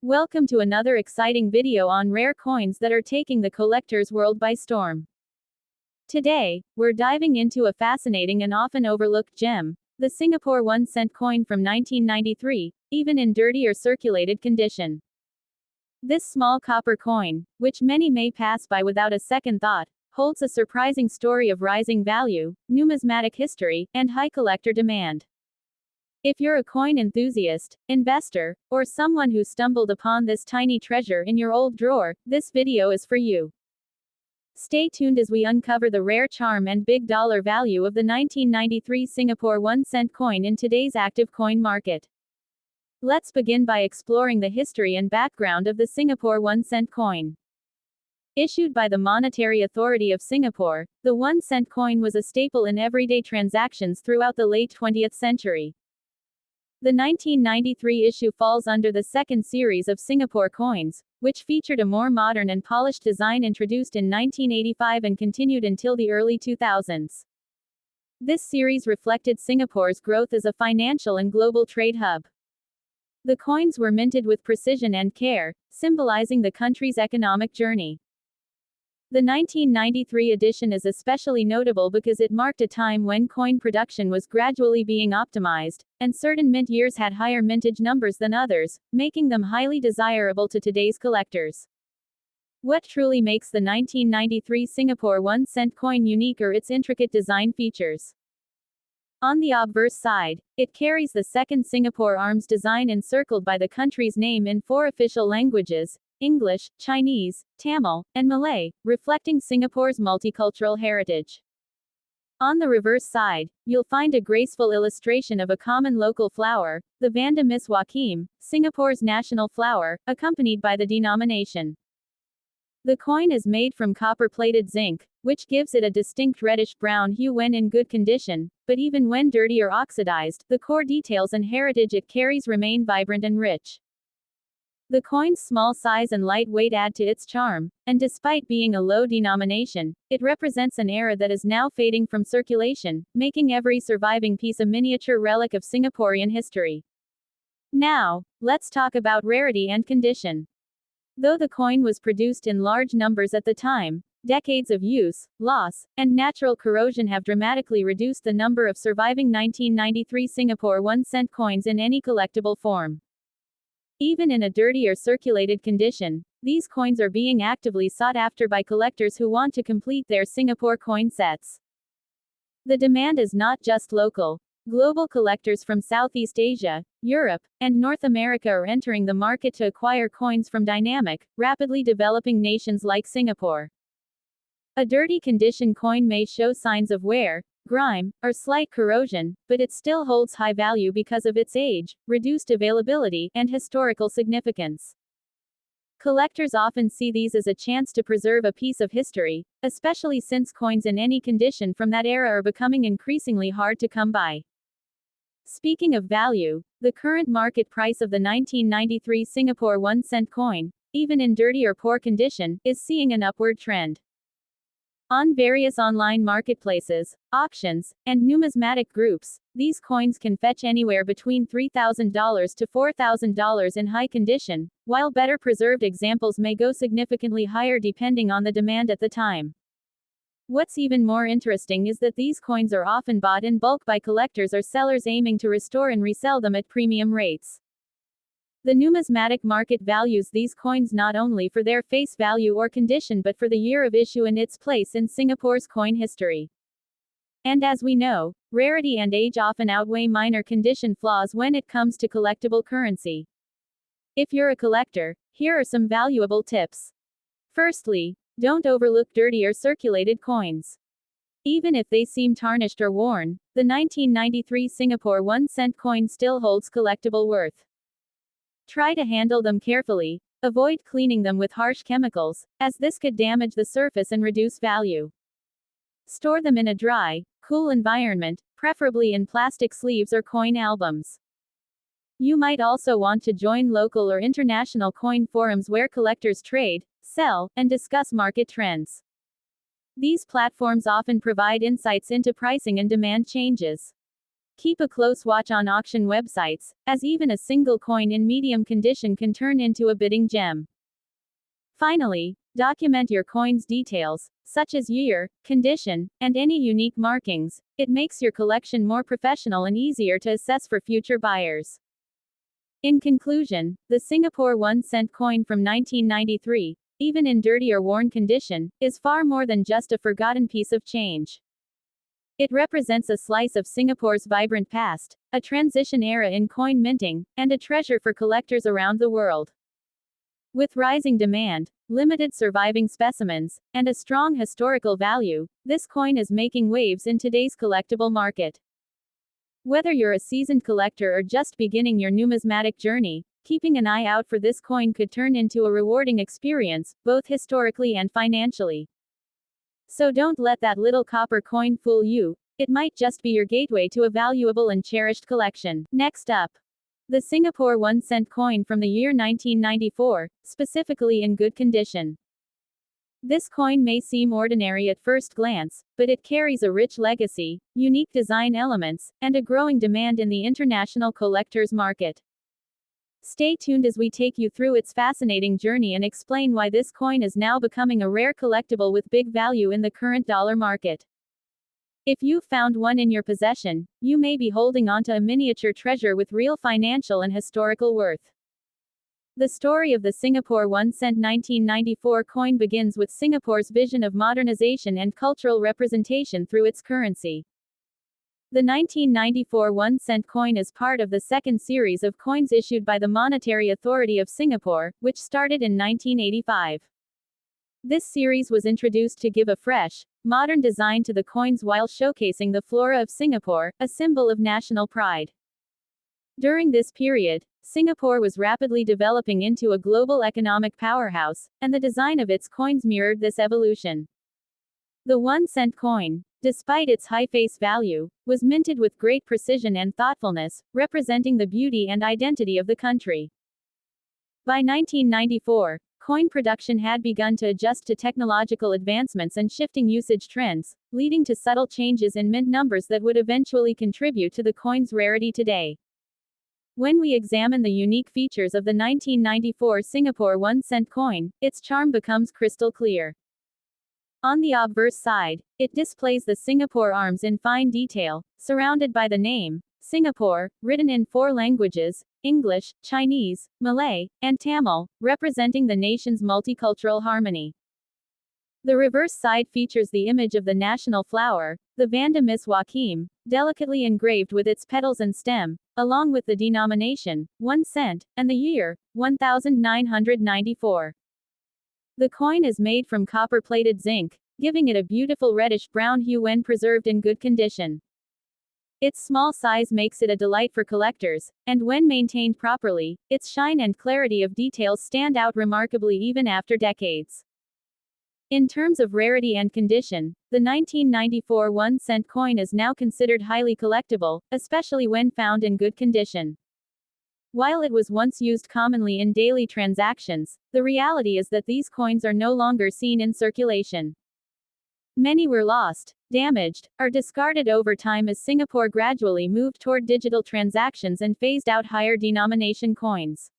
Welcome to another exciting video on rare coins that are taking the collector's world by storm. Today, we're diving into a fascinating and often overlooked gem, the Singapore 1 cent coin from 1993, even in dirty or circulated condition. This small copper coin, which many may pass by without a second thought, holds a surprising story of rising value, numismatic history, and high collector demand. If you're a coin enthusiast, investor, or someone who stumbled upon this tiny treasure in your old drawer, this video is for you. Stay tuned as we uncover the rare charm and big dollar value of the 1993 Singapore 1 cent coin in today's active coin market. Let's begin by exploring the history and background of the Singapore 1 cent coin. Issued by the Monetary Authority of Singapore, the 1 cent coin was a staple in everyday transactions throughout the late 20th century. The 1993 issue falls under the second series of Singapore coins, which featured a more modern and polished design introduced in 1985 and continued until the early 2000s. This series reflected Singapore's growth as a financial and global trade hub. The coins were minted with precision and care, symbolizing the country's economic journey. The 1993 edition is especially notable because it marked a time when coin production was gradually being optimized, and certain mint years had higher mintage numbers than others, making them highly desirable to today's collectors. What truly makes the 1993 Singapore 1 cent coin unique are its intricate design features. On the obverse side, it carries the second Singapore arms design encircled by the country's name in 4 official languages: English, Chinese, Tamil, and Malay, reflecting Singapore's multicultural heritage. On the reverse side, you'll find a graceful illustration of a common local flower, the Vanda Miss Joaquim, Singapore's national flower, accompanied by the denomination. The coin is made from copper-plated zinc, which gives it a distinct reddish-brown hue when in good condition, but even when dirty or oxidized, the core details and heritage it carries remain vibrant and rich. The coin's small size and light weight add to its charm, and despite being a low denomination, it represents an era that is now fading from circulation, making every surviving piece a miniature relic of Singaporean history. Now, let's talk about rarity and condition. Though the coin was produced in large numbers at the time, decades of use, loss, and natural corrosion have dramatically reduced the number of surviving 1993 Singapore 1 cent coins in any collectible form. Even in a dirty or circulated condition, these coins are being actively sought after by collectors who want to complete their Singapore coin sets. The demand is not just local. Global collectors from Southeast Asia, Europe, and North America are entering the market to acquire coins from dynamic, rapidly developing nations like Singapore. A dirty condition coin may show signs of wear, grime, or slight corrosion, but it still holds high value because of its age, reduced availability, and historical significance. Collectors often see these as a chance to preserve a piece of history, especially since coins in any condition from that era are becoming increasingly hard to come by. Speaking of value, the current market price of the 1993 Singapore 1 cent coin, even in dirty or poor condition, is seeing an upward trend. On various online marketplaces, auctions, and numismatic groups, these coins can fetch anywhere between $3,000 to $4,000 in high condition, while better preserved examples may go significantly higher depending on the demand at the time. What's even more interesting is that these coins are often bought in bulk by collectors or sellers aiming to restore and resell them at premium rates. The numismatic market values these coins not only for their face value or condition but for the year of issue and its place in Singapore's coin history. And as we know, rarity and age often outweigh minor condition flaws when it comes to collectible currency. If you're a collector, here are some valuable tips. Firstly, don't overlook dirty or circulated coins. Even if they seem tarnished or worn, the 1993 Singapore 1 cent coin still holds collectible worth. Try to handle them carefully. Avoid cleaning them with harsh chemicals, as this could damage the surface and reduce value. Store them in a dry, cool environment, preferably in plastic sleeves or coin albums. You might also want to join local or international coin forums where collectors trade, sell, and discuss market trends. These platforms often provide insights into pricing and demand changes. Keep a close watch on auction websites, as even a single coin in medium condition can turn into a bidding gem. Finally, document your coin's details, such as year, condition, and any unique markings. It makes your collection more professional and easier to assess for future buyers. In conclusion, the Singapore 1-cent coin from 1993, even in dirty or worn condition, is far more than just a forgotten piece of change. It represents a slice of Singapore's vibrant past, a transition era in coin minting, and a treasure for collectors around the world. With rising demand, limited surviving specimens, and a strong historical value, this coin is making waves in today's collectible market. Whether you're a seasoned collector or just beginning your numismatic journey, keeping an eye out for this coin could turn into a rewarding experience, both historically and financially. So don't let that little copper coin fool you. It might just be your gateway to a valuable and cherished collection. Next up, the Singapore 1-cent coin from the year 1994, specifically in good condition. This coin may seem ordinary at first glance, but it carries a rich legacy, unique design elements, and a growing demand in the international collector's market. Stay tuned as we take you through its fascinating journey and explain why this coin is now becoming a rare collectible with big value in the current dollar market. If you've found one in your possession, you may be holding onto a miniature treasure with real financial and historical worth. The story of the Singapore 1-cent 1994 coin begins with Singapore's vision of modernization and cultural representation through its currency. The 1994 1-cent coin is part of the second series of coins issued by the Monetary Authority of Singapore, which started in 1985. This series was introduced to give a fresh, modern design to the coins while showcasing the flora of Singapore, a symbol of national pride. During this period, Singapore was rapidly developing into a global economic powerhouse, and the design of its coins mirrored this evolution. The 1-cent coin, despite its high face value, was minted with great precision and thoughtfulness, representing the beauty and identity of the country. By 1994, coin production had begun to adjust to technological advancements and shifting usage trends, leading to subtle changes in mint numbers that would eventually contribute to the coin's rarity today. When we examine the unique features of the 1994 Singapore 1-cent coin, its charm becomes crystal clear. On the obverse side, it displays the Singapore arms in fine detail, surrounded by the name, Singapore, written in 4 languages, English, Chinese, Malay, and Tamil, representing the nation's multicultural harmony. The reverse side features the image of the national flower, the Vanda Miss Joaquim, delicately engraved with its petals and stem, along with the denomination, 1 cent, and the year, 1994. The coin is made from copper-plated zinc, giving it a beautiful reddish-brown hue when preserved in good condition. Its small size makes it a delight for collectors, and when maintained properly, its shine and clarity of details stand out remarkably even after decades. In terms of rarity and condition, the 1994 1-cent coin is now considered highly collectible, especially when found in good condition. While it was once used commonly in daily transactions, the reality is that these coins are no longer seen in circulation. Many were lost, damaged, or discarded over time as Singapore gradually moved toward digital transactions and phased out higher denomination coins.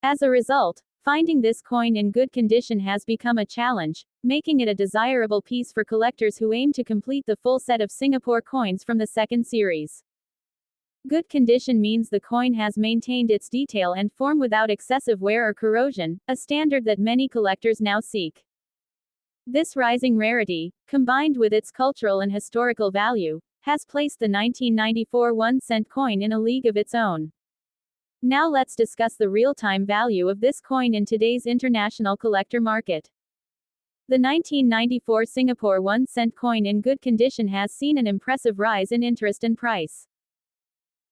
As a result, finding this coin in good condition has become a challenge, making it a desirable piece for collectors who aim to complete the full set of Singapore coins from the second series. Good condition means the coin has maintained its detail and form without excessive wear or corrosion, a standard that many collectors now seek. This rising rarity, combined with its cultural and historical value, has placed the 1994 1-cent coin in a league of its own. Now let's discuss the real-time value of this coin in today's international collector market. The 1994 Singapore 1-cent coin in good condition has seen an impressive rise in interest and price.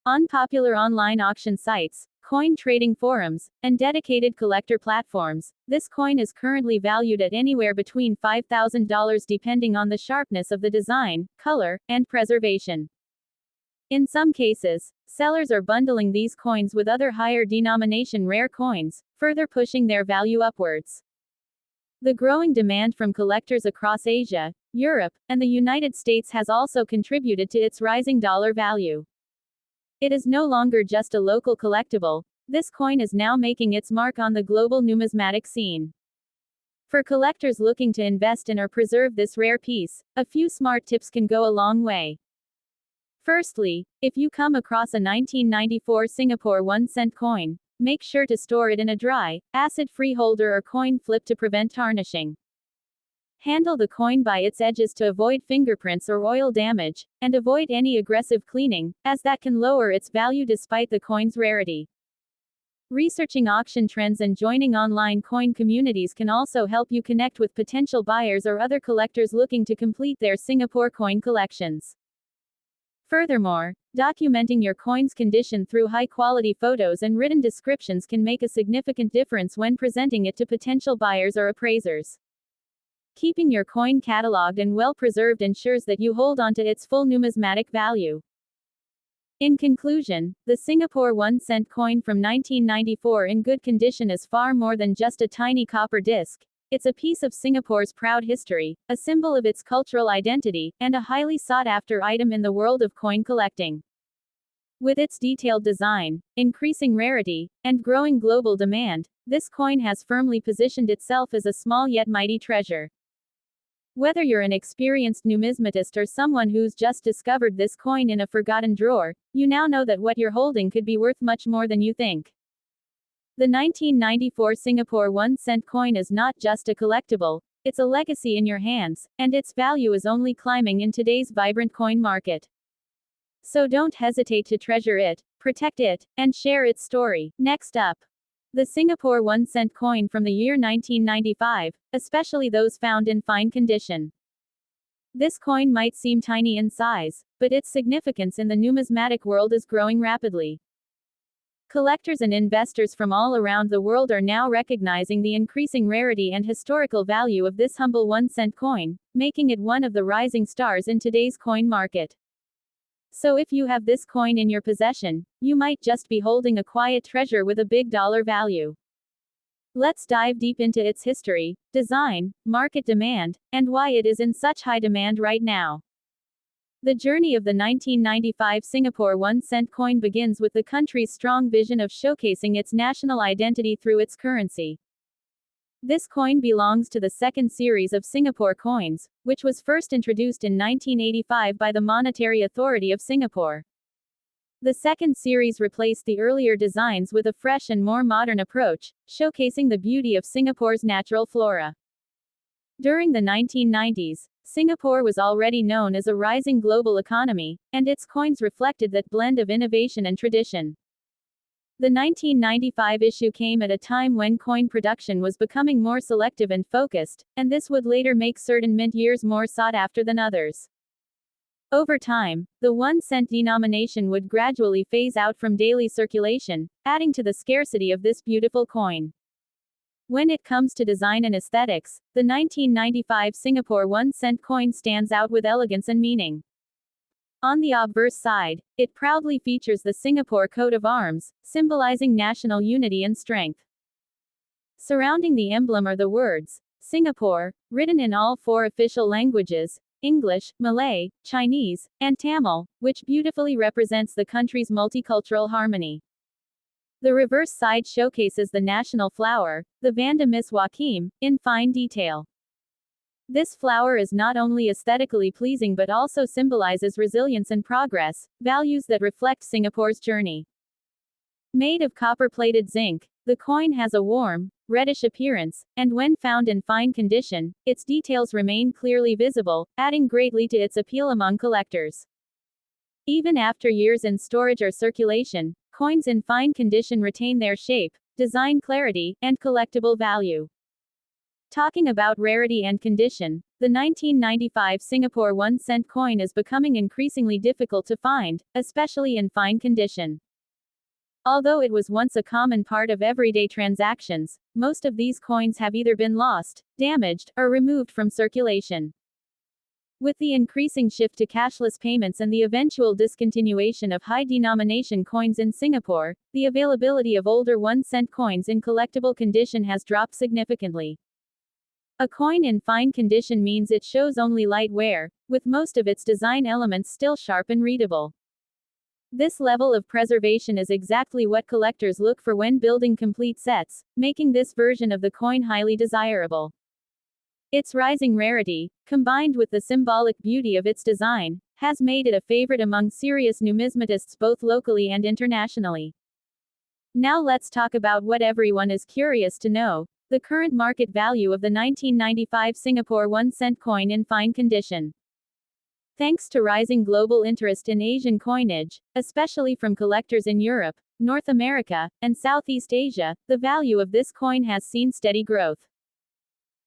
On popular online auction sites, coin trading forums, and dedicated collector platforms, this coin is currently valued at anywhere between $5,000 depending on the sharpness of the design, color, and preservation. In some cases, sellers are bundling these coins with other higher denomination rare coins, further pushing their value upwards. The growing demand from collectors across Asia, Europe, and the United States has also contributed to its rising dollar value. It is no longer just a local collectible, this coin is now making its mark on the global numismatic scene. For collectors looking to invest in or preserve this rare piece, a few smart tips can go a long way. Firstly, if you come across a 1994 Singapore 1-cent coin, make sure to store it in a dry, acid-free holder or coin flip to prevent tarnishing. Handle the coin by its edges to avoid fingerprints or oil damage, and avoid any aggressive cleaning, as that can lower its value despite the coin's rarity. Researching auction trends and joining online coin communities can also help you connect with potential buyers or other collectors looking to complete their Singapore coin collections. Furthermore, documenting your coin's condition through high-quality photos and written descriptions can make a significant difference when presenting it to potential buyers or appraisers. Keeping your coin cataloged and well-preserved ensures that you hold onto its full numismatic value. In conclusion, the Singapore 1-cent coin from 1994 in good condition is far more than just a tiny copper disc. It's a piece of Singapore's proud history, a symbol of its cultural identity, and a highly sought-after item in the world of coin collecting. With its detailed design, increasing rarity, and growing global demand, this coin has firmly positioned itself as a small yet mighty treasure. Whether you're an experienced numismatist or someone who's just discovered this coin in a forgotten drawer, you now know that what you're holding could be worth much more than you think. The 1994 Singapore 1-cent coin is not just a collectible, it's a legacy in your hands, and its value is only climbing in today's vibrant coin market. So don't hesitate to treasure it, protect it, and share its story. Next up, the Singapore 1-cent coin from the year 1995, especially those found in fine condition. This coin might seem tiny in size, but its significance in the numismatic world is growing rapidly. Collectors and investors from all around the world are now recognizing the increasing rarity and historical value of this humble 1-cent coin, making it one of the rising stars in today's coin market. So if you have this coin in your possession, you might just be holding a quiet treasure with a big dollar value. Let's dive deep into its history, design, market demand, and why it is in such high demand right now. The journey of the 1995 Singapore 1-cent coin begins with the country's strong vision of showcasing its national identity through its currency. This coin belongs to the second series of Singapore coins, which was first introduced in 1985 by the Monetary Authority of Singapore. The second series replaced the earlier designs with a fresh and more modern approach, showcasing the beauty of Singapore's natural flora. During the 1990s, Singapore was already known as a rising global economy, and its coins reflected that blend of innovation and tradition. The 1995 issue came at a time when coin production was becoming more selective and focused, and this would later make certain mint years more sought after than others. Over time, the 1-cent denomination would gradually phase out from daily circulation, adding to the scarcity of this beautiful coin. When it comes to design and aesthetics, the 1995 Singapore 1-cent coin stands out with elegance and meaning. On the obverse side, it proudly features the Singapore coat of arms, symbolizing national unity and strength. Surrounding the emblem are the words, Singapore, written in all four official languages, English, Malay, Chinese, and Tamil, which beautifully represents the country's multicultural harmony. The reverse side showcases the national flower, the Vanda Miss Joaquim, in fine detail. This flower is not only aesthetically pleasing but also symbolizes resilience and progress, values that reflect Singapore's journey. Made of copper-plated zinc, the coin has a warm, reddish appearance, and when found in fine condition, its details remain clearly visible, adding greatly to its appeal among collectors. Even after years in storage or circulation, coins in fine condition retain their shape, design clarity, and collectible value. Talking about rarity and condition, the 1995 Singapore 1-cent coin is becoming increasingly difficult to find, especially in fine condition. Although it was once a common part of everyday transactions, most of these coins have either been lost, damaged, or removed from circulation. With the increasing shift to cashless payments and the eventual discontinuation of high-denomination coins in Singapore, the availability of older 1-cent coins in collectible condition has dropped significantly. A coin in fine condition means it shows only light wear, with most of its design elements still sharp and readable. This level of preservation is exactly what collectors look for when building complete sets, making this version of the coin highly desirable. Its rising rarity, combined with the symbolic beauty of its design, has made it a favorite among serious numismatists both locally and internationally. Now let's talk about what everyone is curious to know: the current market value of the 1995 Singapore 1-cent coin in fine condition. Thanks to rising global interest in Asian coinage, especially from collectors in Europe, North America, and Southeast Asia, the value of this coin has seen steady growth.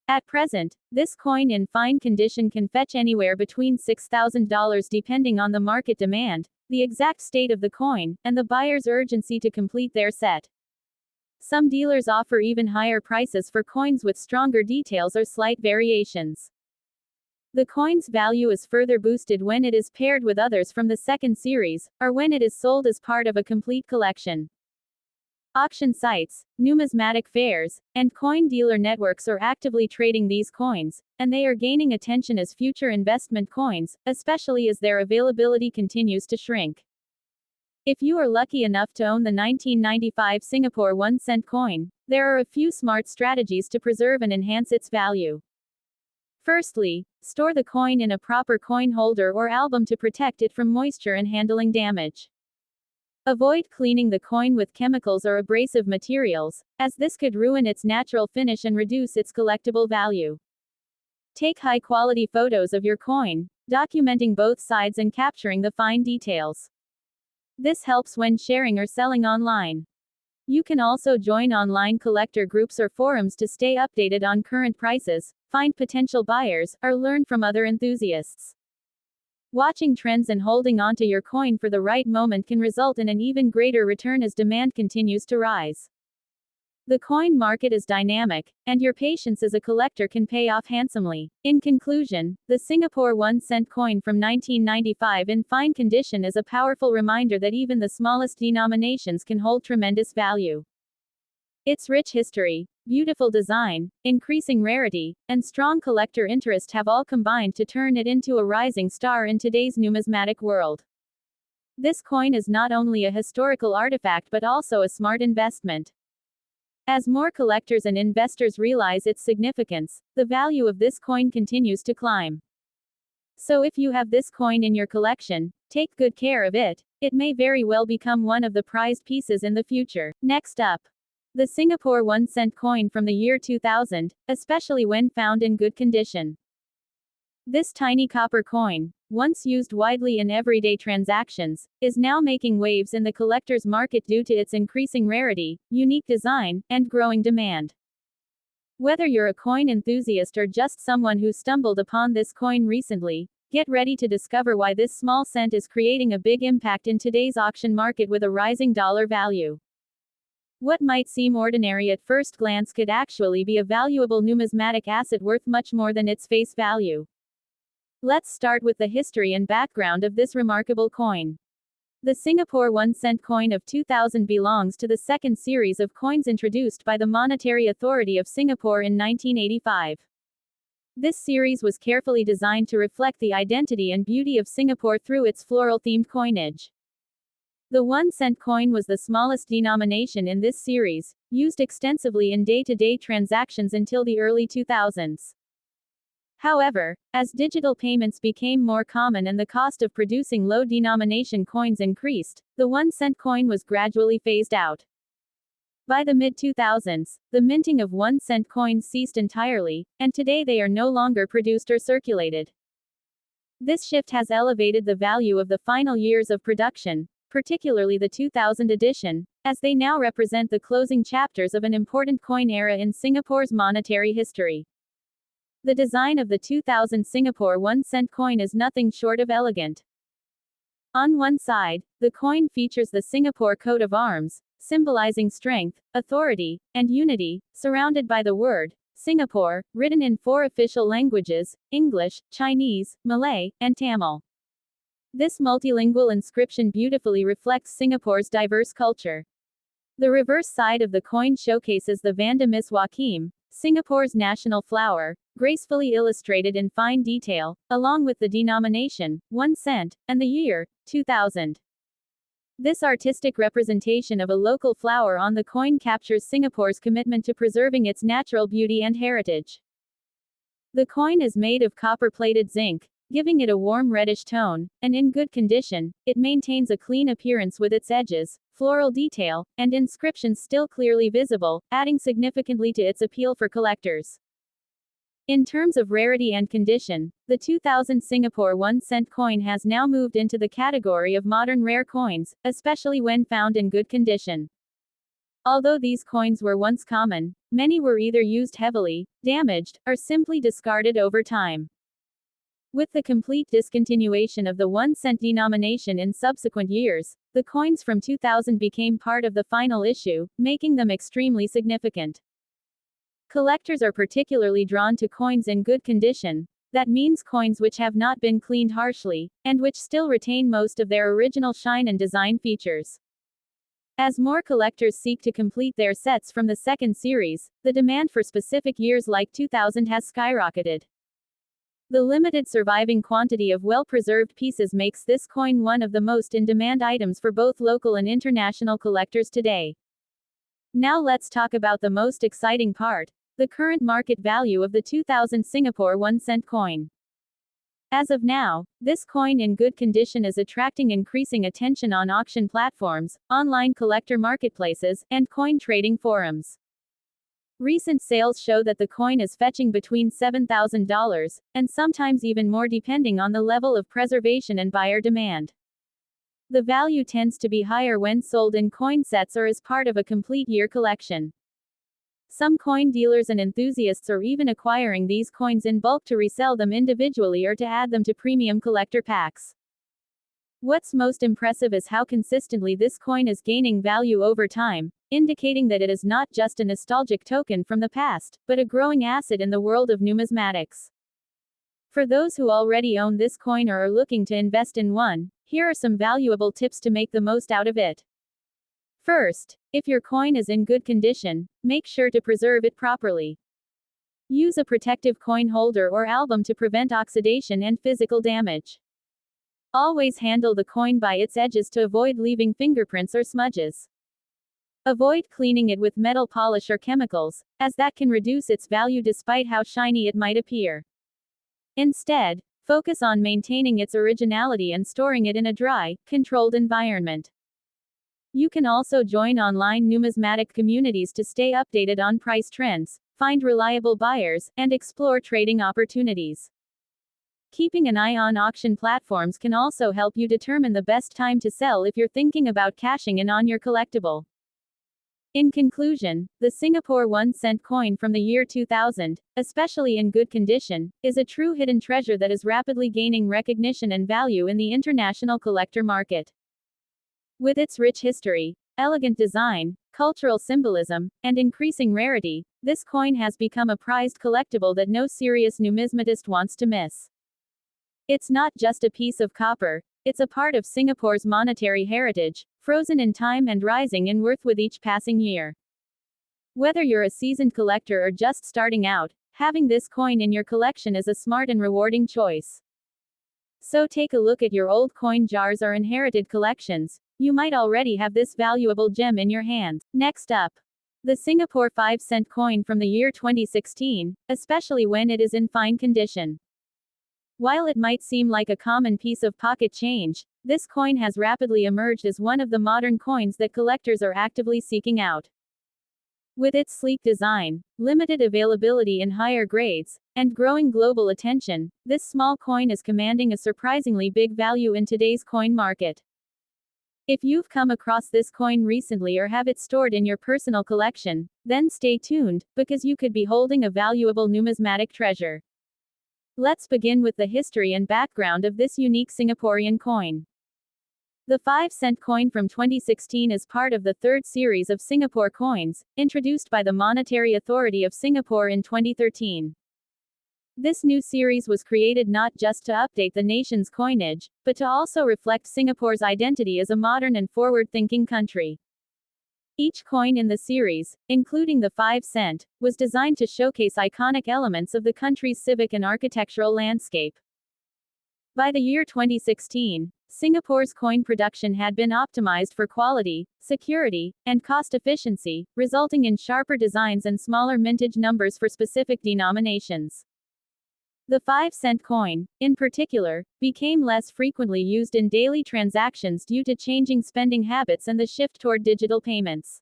At present, this coin in fine condition can fetch anywhere between $6,000 depending on the market demand, the exact state of the coin, and the buyer's urgency to complete their set. Some dealers offer even higher prices for coins with stronger details or slight variations. The coin's value is further boosted when it is paired with others from the second series, or when it is sold as part of a complete collection. Auction sites, numismatic fairs, and coin dealer networks are actively trading these coins, and they are gaining attention as future investment coins, especially as their availability continues to shrink. If you are lucky enough to own the 1995 Singapore 1-cent coin, there are a few smart strategies to preserve and enhance its value. Firstly, store the coin in a proper coin holder or album to protect it from moisture and handling damage. Avoid cleaning the coin with chemicals or abrasive materials, as this could ruin its natural finish and reduce its collectible value. Take high-quality photos of your coin, documenting both sides and capturing the fine details. This helps when sharing or selling online. You can also join online collector groups or forums to stay updated on current prices, find potential buyers, or learn from other enthusiasts. Watching trends and holding onto your coin for the right moment can result in an even greater return as demand continues to rise. The coin market is dynamic, and your patience as a collector can pay off handsomely. In conclusion, the Singapore 1-cent coin from 1995 in fine condition is a powerful reminder that even the smallest denominations can hold tremendous value. Its rich history, beautiful design, increasing rarity, and strong collector interest have all combined to turn it into a rising star in today's numismatic world. This coin is not only a historical artifact but also a smart investment. As more collectors and investors realize its significance, the value of this coin continues to climb. So if you have this coin in your collection, take good care of it. It may very well become one of the prized pieces in the future. Next up, the Singapore 1-cent coin from the year 2000, especially when found in good condition. This tiny copper coin, once used widely in everyday transactions, is now making waves in the collector's market due to its increasing rarity, unique design, and growing demand. Whether you're a coin enthusiast or just someone who stumbled upon this coin recently, get ready to discover why this small cent is creating a big impact in today's auction market with a rising dollar value. What might seem ordinary at first glance could actually be a valuable numismatic asset worth much more than its face value. Let's start with the history and background of this remarkable coin. The Singapore 1-cent coin of 2000 belongs to the second series of coins introduced by the Monetary Authority of Singapore in 1985. This series was carefully designed to reflect the identity and beauty of Singapore through its floral-themed coinage. The 1-cent coin was the smallest denomination in this series, used extensively in day-to-day transactions until the early 2000s. However, as digital payments became more common and the cost of producing low-denomination coins increased, the 1-cent coin was gradually phased out. By the mid-2000s, the minting of 1-cent coins ceased entirely, and today they are no longer produced or circulated. This shift has elevated the value of the final years of production, particularly the 2000 edition, as they now represent the closing chapters of an important coin era in Singapore's monetary history. The design of the 2000 Singapore 1-cent coin is nothing short of elegant. On one side, the coin features the Singapore coat of arms, symbolizing strength, authority, and unity, surrounded by the word Singapore, written in 4 official languages: English, Chinese, Malay, and Tamil. This multilingual inscription beautifully reflects Singapore's diverse culture. The reverse side of the coin showcases the Vanda Miss Joaquim, Singapore's national flower, gracefully illustrated in fine detail, along with the denomination, 1 cent, and the year, 2000. This artistic representation of a local flower on the coin captures Singapore's commitment to preserving its natural beauty and heritage. The coin is made of copper-plated zinc, giving it a warm reddish tone, and in good condition, it maintains a clean appearance with its edges, floral detail, and inscriptions still clearly visible, adding significantly to its appeal for collectors. In terms of rarity and condition, the 2000 Singapore 1 cent coin has now moved into the category of modern rare coins, especially when found in good condition. Although these coins were once common, many were either used heavily, damaged, or simply discarded over time. With the complete discontinuation of the 1 cent denomination in subsequent years, the coins from 2000 became part of the final issue, making them extremely significant. Collectors are particularly drawn to coins in good condition, that means coins which have not been cleaned harshly, and which still retain most of their original shine and design features. As more collectors seek to complete their sets from the second series, the demand for specific years like 2000 has skyrocketed. The limited surviving quantity of well-preserved pieces makes this coin one of the most in-demand items for both local and international collectors today. Now let's talk about the most exciting part, the current market value of the 2000 Singapore 1 cent coin. As of now, this coin in good condition is attracting increasing attention on auction platforms, online collector marketplaces, and coin trading forums. Recent sales show that the coin is fetching between $7,000, and sometimes even more depending on the level of preservation and buyer demand. The value tends to be higher when sold in coin sets or as part of a complete year collection. Some coin dealers and enthusiasts are even acquiring these coins in bulk to resell them individually or to add them to premium collector packs. What's most impressive is how consistently this coin is gaining value over time, indicating that it is not just a nostalgic token from the past, but a growing asset in the world of numismatics. For those who already own this coin or are looking to invest in one, here are some valuable tips to make the most out of it. First, if your coin is in good condition, make sure to preserve it properly. Use a protective coin holder or album to prevent oxidation and physical damage. Always handle the coin by its edges to avoid leaving fingerprints or smudges. Avoid cleaning it with metal polish or chemicals, as that can reduce its value despite how shiny it might appear. Instead, focus on maintaining its originality and storing it in a dry, controlled environment. You can also join online numismatic communities to stay updated on price trends, find reliable buyers, and explore trading opportunities. Keeping an eye on auction platforms can also help you determine the best time to sell if you're thinking about cashing in on your collectible. In conclusion, the Singapore 1 cent coin from the year 2000, especially in good condition, is a true hidden treasure that is rapidly gaining recognition and value in the international collector market. With its rich history, elegant design, cultural symbolism, and increasing rarity, this coin has become a prized collectible that no serious numismatist wants to miss. It's not just a piece of copper, it's a part of Singapore's monetary heritage, frozen in time and rising in worth with each passing year. Whether you're a seasoned collector or just starting out, having this coin in your collection is a smart and rewarding choice. So take a look at your old coin jars or inherited collections. You might already have this valuable gem in your hands. Next up, the Singapore 5 cent coin from the year 2016, especially when it is in fine condition. While it might seem like a common piece of pocket change, this coin has rapidly emerged as one of the modern coins that collectors are actively seeking out. With its sleek design, limited availability in higher grades, and growing global attention, this small coin is commanding a surprisingly big value in today's coin market. If you've come across this coin recently or have it stored in your personal collection, then stay tuned, because you could be holding a valuable numismatic treasure. Let's begin with the history and background of this unique Singaporean coin. The 5 cent coin from 2016 is part of the third series of Singapore coins, introduced by the Monetary Authority of Singapore in 2013. This new series was created not just to update the nation's coinage, but to also reflect Singapore's identity as a modern and forward-thinking country. Each coin in the series, including the 5 cent, was designed to showcase iconic elements of the country's civic and architectural landscape. By the year 2016, Singapore's coin production had been optimized for quality, security, and cost efficiency, resulting in sharper designs and smaller mintage numbers for specific denominations. The 5 cent coin, in particular, became less frequently used in daily transactions due to changing spending habits and the shift toward digital payments.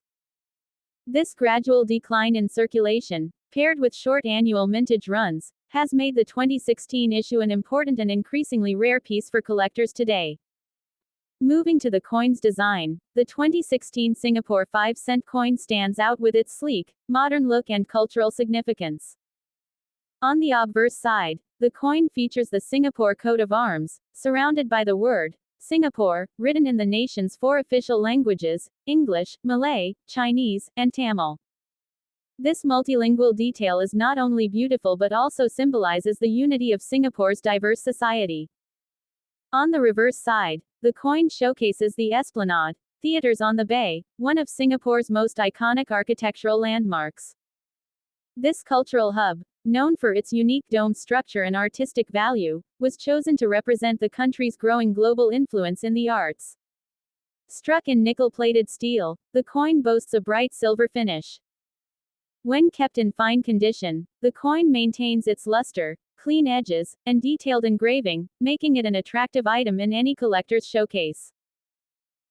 This gradual decline in circulation, paired with short annual mintage runs, has made the 2016 issue an important and increasingly rare piece for collectors today. Moving to the coin's design, the 2016 Singapore 5 cent coin stands out with its sleek, modern look and cultural significance. On the obverse side, the coin features the Singapore coat of arms, surrounded by the word Singapore, written in the nation's 4 official languages: English, Malay, Chinese, and Tamil. This multilingual detail is not only beautiful but also symbolizes the unity of Singapore's diverse society. On the reverse side, the coin showcases the Esplanade, theatres on the bay, one of Singapore's most iconic architectural landmarks. This cultural hub, known for its unique dome structure and artistic value, was chosen to represent the country's growing global influence in the arts. Struck in nickel-plated steel, the coin boasts a bright silver finish. When kept in fine condition, the coin maintains its luster, clean edges, and detailed engraving, making it an attractive item in any collector's showcase.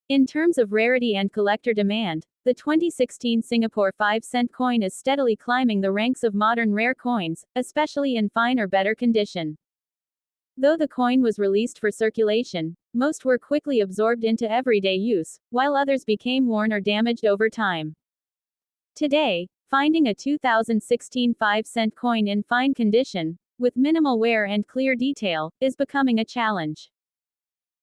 In terms of rarity and collector demand, the 2016 Singapore 5 cent coin is steadily climbing the ranks of modern rare coins, especially in fine or better condition. Though the coin was released for circulation, most were quickly absorbed into everyday use, while others became worn or damaged over time. Today, finding a 2016 5 cent coin in fine condition, with minimal wear and clear detail, is becoming a challenge.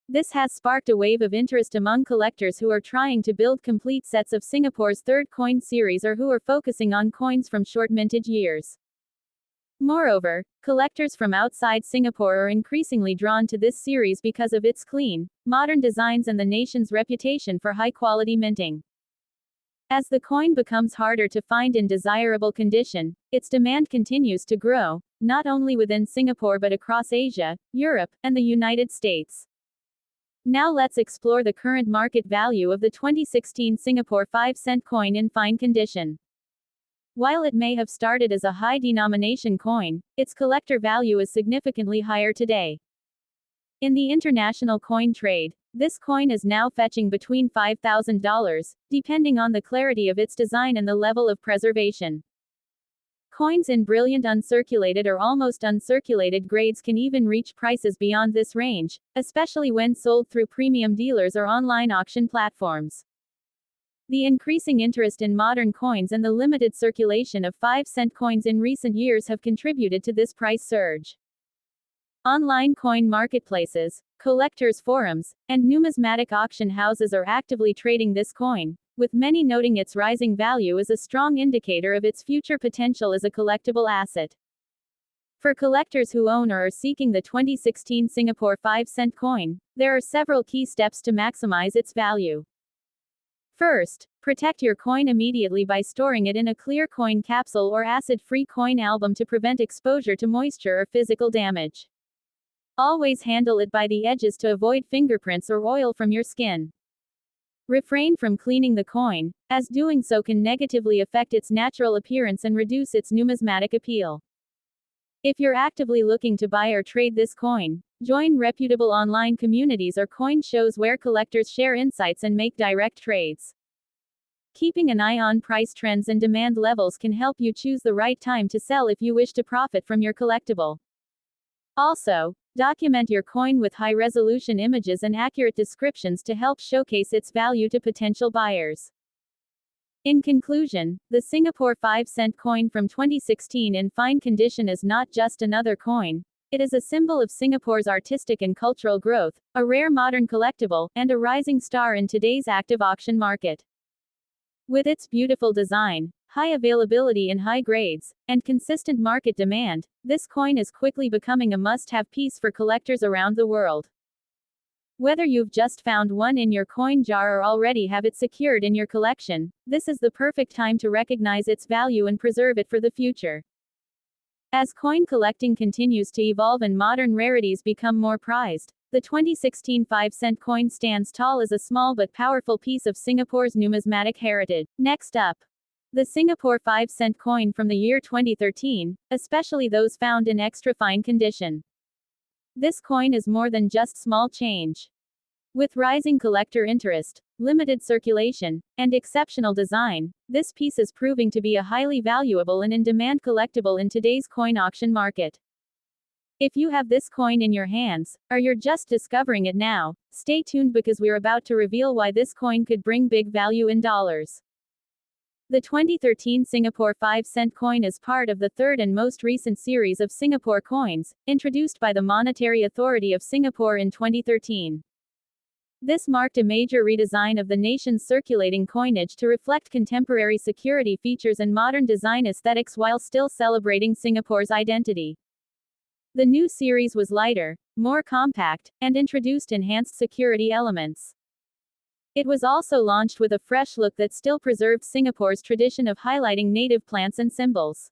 This has sparked a wave of interest among collectors who are trying to build complete sets of Singapore's third coin series or who are focusing on coins from short mintage years. Moreover, collectors from outside Singapore are increasingly drawn to this series because of its clean, modern designs and the nation's reputation for high-quality minting. As the coin becomes harder to find in desirable condition, its demand continues to grow, not only within Singapore but across Asia, Europe, and the United States. Now let's explore the current market value of the 2016 Singapore 5 cent coin in fine condition. While it may have started as a high-denomination coin, its collector value is significantly higher today. In the international coin trade, this coin is now fetching between $5,000, depending on the clarity of its design and the level of preservation. Coins in brilliant uncirculated or almost uncirculated grades can even reach prices beyond this range, especially when sold through premium dealers or online auction platforms. The increasing interest in modern coins and the limited circulation of 5 cent coins in recent years have contributed to this price surge. Online coin marketplaces, collectors' forums, and numismatic auction houses are actively trading this coin, with many noting its rising value as a strong indicator of its future potential as a collectible asset. For collectors who own or are seeking the 2016 Singapore 5 cent coin, there are several key steps to maximize its value. First, protect your coin immediately by storing it in a clear coin capsule or acid-free coin album to prevent exposure to moisture or physical damage. Always handle it by the edges to avoid fingerprints or oil from your skin. Refrain from cleaning the coin, as doing so can negatively affect its natural appearance and reduce its numismatic appeal. If you're actively looking to buy or trade this coin, join reputable online communities or coin shows where collectors share insights and make direct trades. Keeping an eye on price trends and demand levels can help you choose the right time to sell if you wish to profit from your collectible. Also, document your coin with high-resolution images and accurate descriptions to help showcase its value to potential buyers. In conclusion, the Singapore 5 cent coin from 2016 in fine condition is not just another coin. It is a symbol of Singapore's artistic and cultural growth, a rare modern collectible, and a rising star in today's active auction market. With its beautiful design, high availability in high grades, and consistent market demand, this coin is quickly becoming a must-have piece for collectors around the world. Whether you've just found one in your coin jar or already have it secured in your collection, this is the perfect time to recognize its value and preserve it for the future. As coin collecting continues to evolve and modern rarities become more prized, the 2016 5-cent coin stands tall as a small but powerful piece of Singapore's numismatic heritage. Next up, the Singapore 5-cent coin from the year 2013, especially those found in extra fine condition. This coin is more than just small change. With rising collector interest, limited circulation, and exceptional design, this piece is proving to be a highly valuable and in-demand collectible in today's coin auction market. If you have this coin in your hands, or you're just discovering it now, stay tuned because we're about to reveal why this coin could bring big value in dollars. The 2013 Singapore 5-cent coin is part of the third and most recent series of Singapore coins, introduced by the Monetary Authority of Singapore in 2013. This marked a major redesign of the nation's circulating coinage to reflect contemporary security features and modern design aesthetics while still celebrating Singapore's identity. The new series was lighter, more compact, and introduced enhanced security elements. It was also launched with a fresh look that still preserved Singapore's tradition of highlighting native plants and symbols.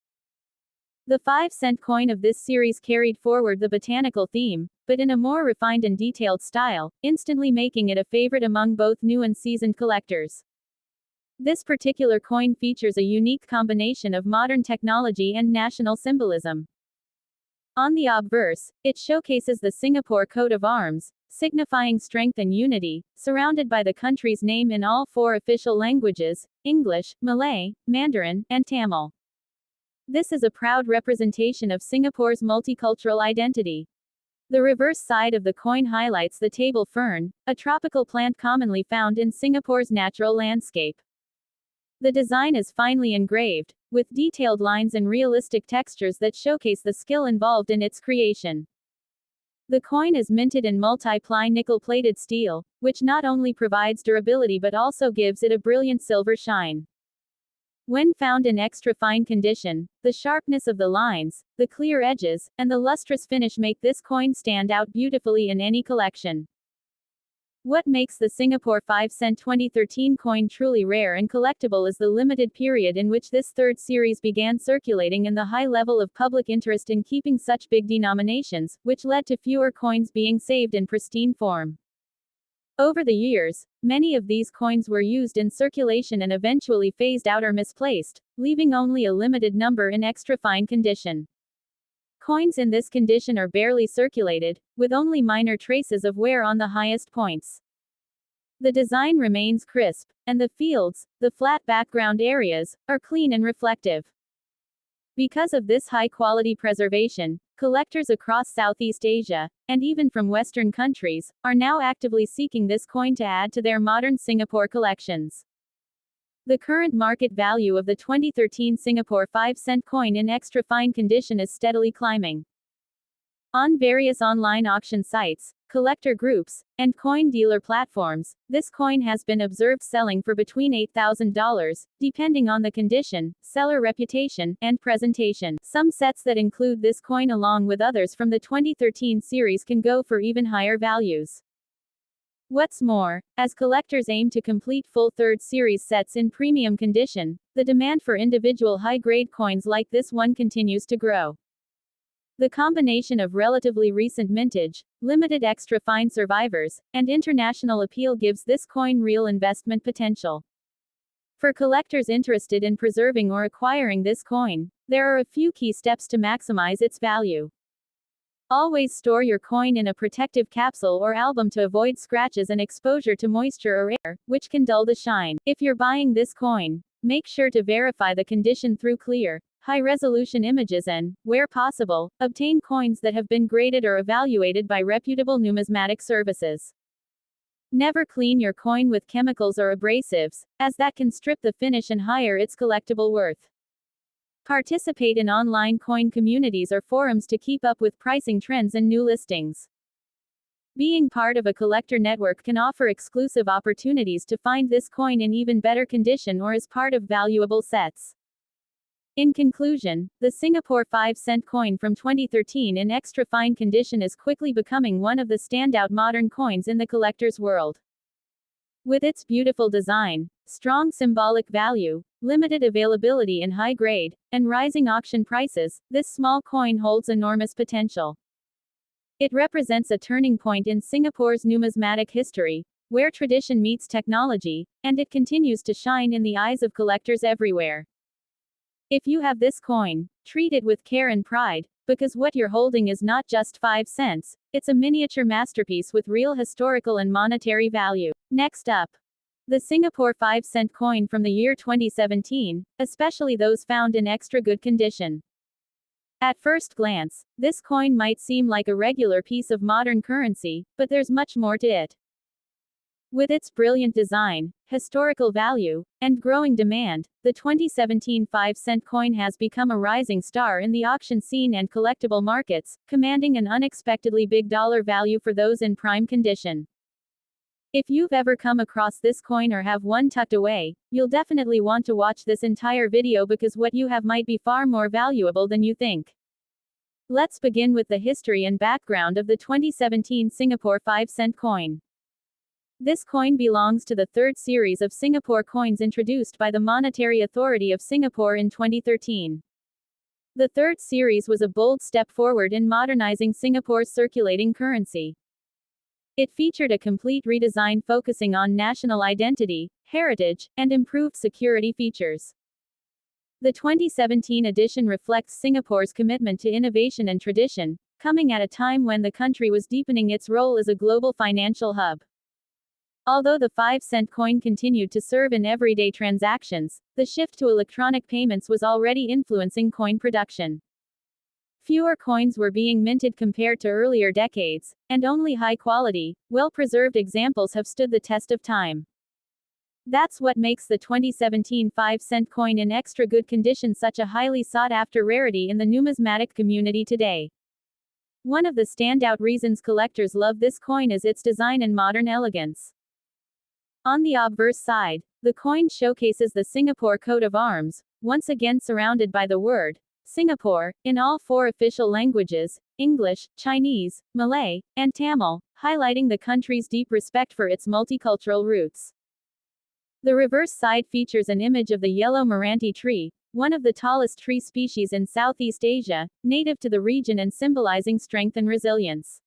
The 5-cent coin of this series carried forward the botanical theme, but in a more refined and detailed style, instantly making it a favorite among both new and seasoned collectors. This particular coin features a unique combination of modern technology and national symbolism. On the obverse, it showcases the Singapore coat of arms, signifying strength and unity, surrounded by the country's name in all 4 official languages: English, Malay, Mandarin, and Tamil. This is a proud representation of Singapore's multicultural identity. The reverse side of the coin highlights the table fern, a tropical plant commonly found in Singapore's natural landscape. The design is finely engraved, with detailed lines and realistic textures that showcase the skill involved in its creation. The coin is minted in multi-ply nickel-plated steel, which not only provides durability but also gives it a brilliant silver shine. When found in extra fine condition, the sharpness of the lines, the clear edges, and the lustrous finish make this coin stand out beautifully in any collection. What makes the Singapore 5-cent 2013 coin truly rare and collectible is the limited period in which this third series began circulating and the high level of public interest in keeping such big denominations, which led to fewer coins being saved in pristine form. Over the years, many of these coins were used in circulation and eventually phased out or misplaced, leaving only a limited number in extra fine condition. Coins in this condition are barely circulated, with only minor traces of wear on the highest points. The design remains crisp, and the fields, the flat background areas, are clean and reflective. Because of this high-quality preservation, collectors across Southeast Asia, and even from Western countries, are now actively seeking this coin to add to their modern Singapore collections. The current market value of the 2013 Singapore 5-cent coin in extra fine condition is steadily climbing. On various online auction sites, collector groups, and coin dealer platforms, this coin has been observed selling for between $8,000, depending on the condition, seller reputation, and presentation. Some sets that include this coin along with others from the 2013 series can go for even higher values. What's more, as collectors aim to complete full third series sets in premium condition, the demand for individual high-grade coins like this one continues to grow. The combination of relatively recent mintage, limited extra fine survivors, and international appeal gives this coin real investment potential. For collectors interested in preserving or acquiring this coin, there are a few key steps to maximize its value. Always store your coin in a protective capsule or album to avoid scratches and exposure to moisture or air, which can dull the shine. If you're buying this coin, make sure to verify the condition through clear, high-resolution images and, where possible, obtain coins that have been graded or evaluated by reputable numismatic services. Never clean your coin with chemicals or abrasives, as that can strip the finish and higher its collectible worth. Participate in online coin communities or forums to keep up with pricing trends and new listings. Being part of a collector network can offer exclusive opportunities to find this coin in even better condition or as part of valuable sets. In conclusion, the Singapore 5-cent coin from 2013 in extra fine condition is quickly becoming one of the standout modern coins in the collector's world. With its beautiful design, strong symbolic value, limited availability in high grade, and rising auction prices, this small coin holds enormous potential. It represents a turning point in Singapore's numismatic history, where tradition meets technology, and it continues to shine in the eyes of collectors everywhere. If you have this coin, treat it with care and pride, because what you're holding is not just 5 cents, it's a miniature masterpiece with real historical and monetary value. Next up, the Singapore 5-cent coin from the year 2017, especially those found in extra good condition. At first glance, this coin might seem like a regular piece of modern currency, but there's much more to it. With its brilliant design, historical value, and growing demand, the 2017 5-cent coin has become a rising star in the auction scene and collectible markets, commanding an unexpectedly big dollar value for those in prime condition. If you've ever come across this coin or have one tucked away, you'll definitely want to watch this entire video because what you have might be far more valuable than you think. Let's begin with the history and background of the 2017 Singapore 5-cent coin. This coin belongs to the third series of Singapore coins introduced by the Monetary Authority of Singapore in 2013. The third series was a bold step forward in modernizing Singapore's circulating currency. It featured a complete redesign focusing on national identity, heritage, and improved security features. The 2017 edition reflects Singapore's commitment to innovation and tradition, coming at a time when the country was deepening its role as a global financial hub. Although the 5-cent coin continued to serve in everyday transactions, the shift to electronic payments was already influencing coin production. Fewer coins were being minted compared to earlier decades, and only high-quality, well-preserved examples have stood the test of time. That's what makes the 2017 5-cent coin in extra good condition such a highly sought-after rarity in the numismatic community today. One of the standout reasons collectors love this coin is its design and modern elegance. On the obverse side, the coin showcases the Singapore coat of arms, once again surrounded by the word Singapore, in all 4 official languages, English, Chinese, Malay, and Tamil, highlighting the country's deep respect for its multicultural roots. The reverse side features an image of the yellow Rarity tree, one of the tallest tree species in Southeast Asia, native to the region and symbolizing strength and resilience.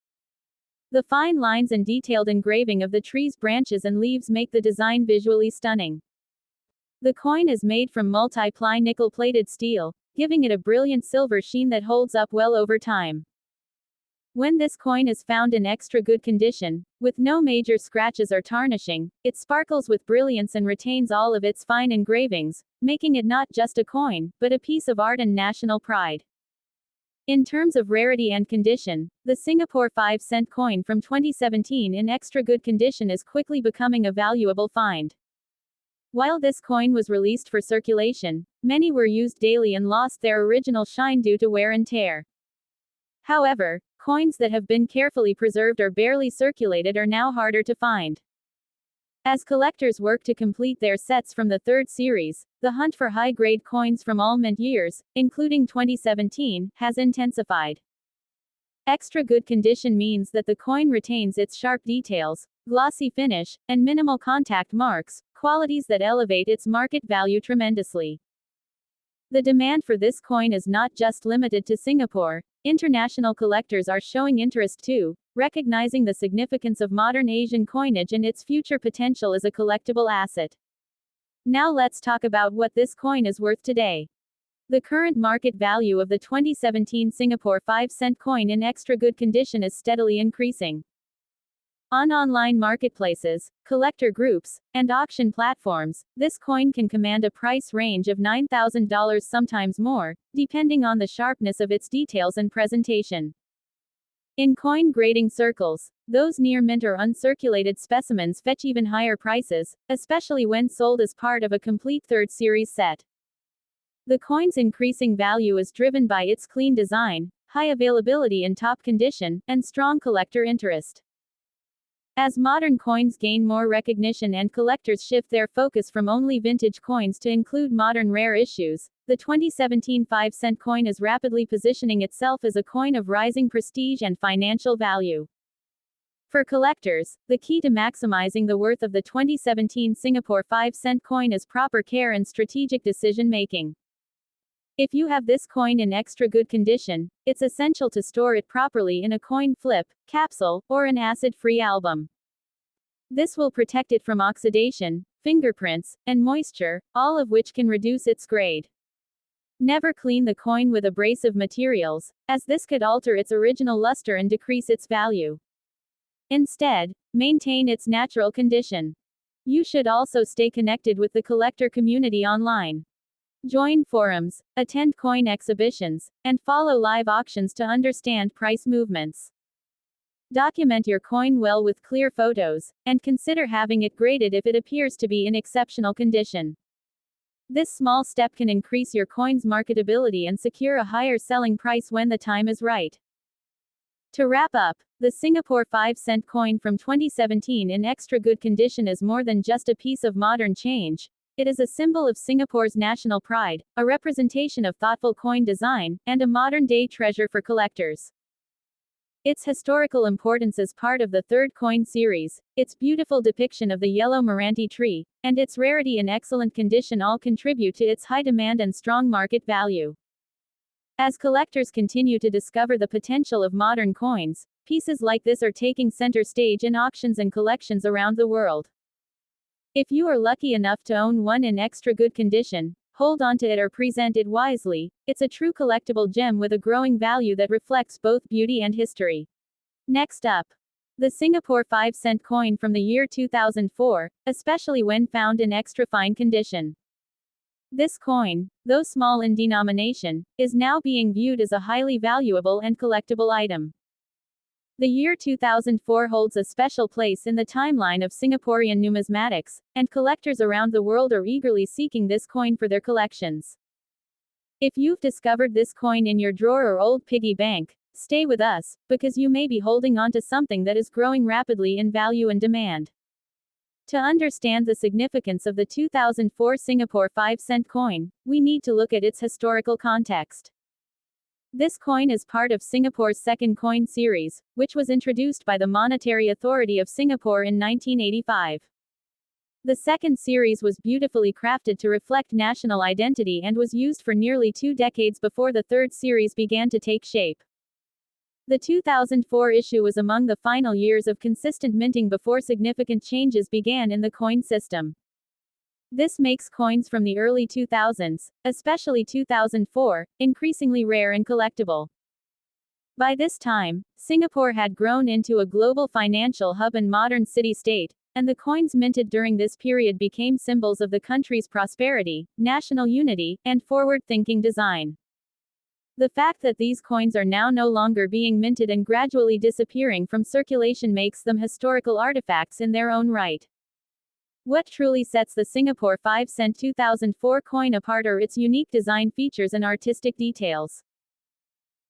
The fine lines and detailed engraving of the tree's branches and leaves make the design visually stunning. The coin is made from multi-ply nickel-plated steel, giving it a brilliant silver sheen that holds up well over time. When this coin is found in extra good condition, with no major scratches or tarnishing, it sparkles with brilliance and retains all of its fine engravings, making it not just a coin, but a piece of art and national pride. In terms of rarity and condition, the Singapore 5-cent coin from 2017 in extra good condition is quickly becoming a valuable find. While this coin was released for circulation, many were used daily and lost their original shine due to wear and tear. However, coins that have been carefully preserved or barely circulated are now harder to find. As collectors work to complete their sets from the third series, the hunt for high-grade coins from all mint years, including 2017, has intensified. Extra good condition means that the coin retains its sharp details, glossy finish, and minimal contact marks, qualities that elevate its market value tremendously. The demand for this coin is not just limited to Singapore. International collectors are showing interest too, recognizing the significance of modern Asian coinage and its future potential as a collectible asset. Now let's talk about what this coin is worth today. The current market value of the 2017 Singapore 5-cent coin in extra good condition is steadily increasing. On online marketplaces, collector groups, and auction platforms, this coin can command a price range of $9,000, sometimes more, depending on the sharpness of its details and presentation. In coin grading circles, those near mint or uncirculated specimens fetch even higher prices, especially when sold as part of a complete third series set. The coin's increasing value is driven by its clean design, high availability in top condition, and strong collector interest. As modern coins gain more recognition and collectors shift their focus from only vintage coins to include modern rare issues, the 2017 5-cent coin is rapidly positioning itself as a coin of rising prestige and financial value. For collectors, the key to maximizing the worth of the 2017 Singapore 5-cent coin is proper care and strategic decision making. If you have this coin in extra good condition, it's essential to store it properly in a coin flip, capsule, or an acid-free album. This will protect it from oxidation, fingerprints, and moisture, all of which can reduce its grade. Never clean the coin with abrasive materials, as this could alter its original luster and decrease its value. Instead, maintain its natural condition. You should also stay connected with the collector community online. Join forums, attend coin exhibitions, and follow live auctions to understand price movements. Document your coin well with clear photos, and consider having it graded if it appears to be in exceptional condition. This small step can increase your coin's marketability and secure a higher selling price when the time is right. To wrap up, the Singapore 5-cent coin from 2017 in extra good condition is more than just a piece of modern change. It is a symbol of Singapore's national pride, a representation of thoughtful coin design, and a modern-day treasure for collectors. Its historical importance as part of the third coin series, its beautiful depiction of the yellow Rarity tree, and its rarity in excellent condition all contribute to its high demand and strong market value. As collectors continue to discover the potential of modern coins, pieces like this are taking center stage in auctions and collections around the world. If you are lucky enough to own one in extra good condition, hold on to it or present it wisely. It's a true collectible gem with a growing value that reflects both beauty and history. Next up, the Singapore 5-cent coin from the year 2004, especially when found in extra fine condition. This coin, though small in denomination, is now being viewed as a highly valuable and collectible item. The year 2004 holds a special place in the timeline of Singaporean numismatics, and collectors around the world are eagerly seeking this coin for their collections. If you've discovered this coin in your drawer or old piggy bank, stay with us, because you may be holding on to something that is growing rapidly in value and demand. To understand the significance of the 2004 Singapore 5-cent coin, we need to look at its historical context. This coin is part of Singapore's second coin series, which was introduced by the Monetary Authority of Singapore in 1985. The second series was beautifully crafted to reflect national identity and was used for nearly 2 decades before the third series began to take shape. The 2004 issue was among the final years of consistent minting before significant changes began in the coin system. This makes coins from the early 2000s, especially 2004, increasingly rare and collectible. By this time, Singapore had grown into a global financial hub and modern city-state, and the coins minted during this period became symbols of the country's prosperity, national unity, and forward-thinking design. The fact that these coins are now no longer being minted and gradually disappearing from circulation makes them historical artifacts in their own right. What truly sets the Singapore 5-cent 2004 coin apart are its unique design features and artistic details.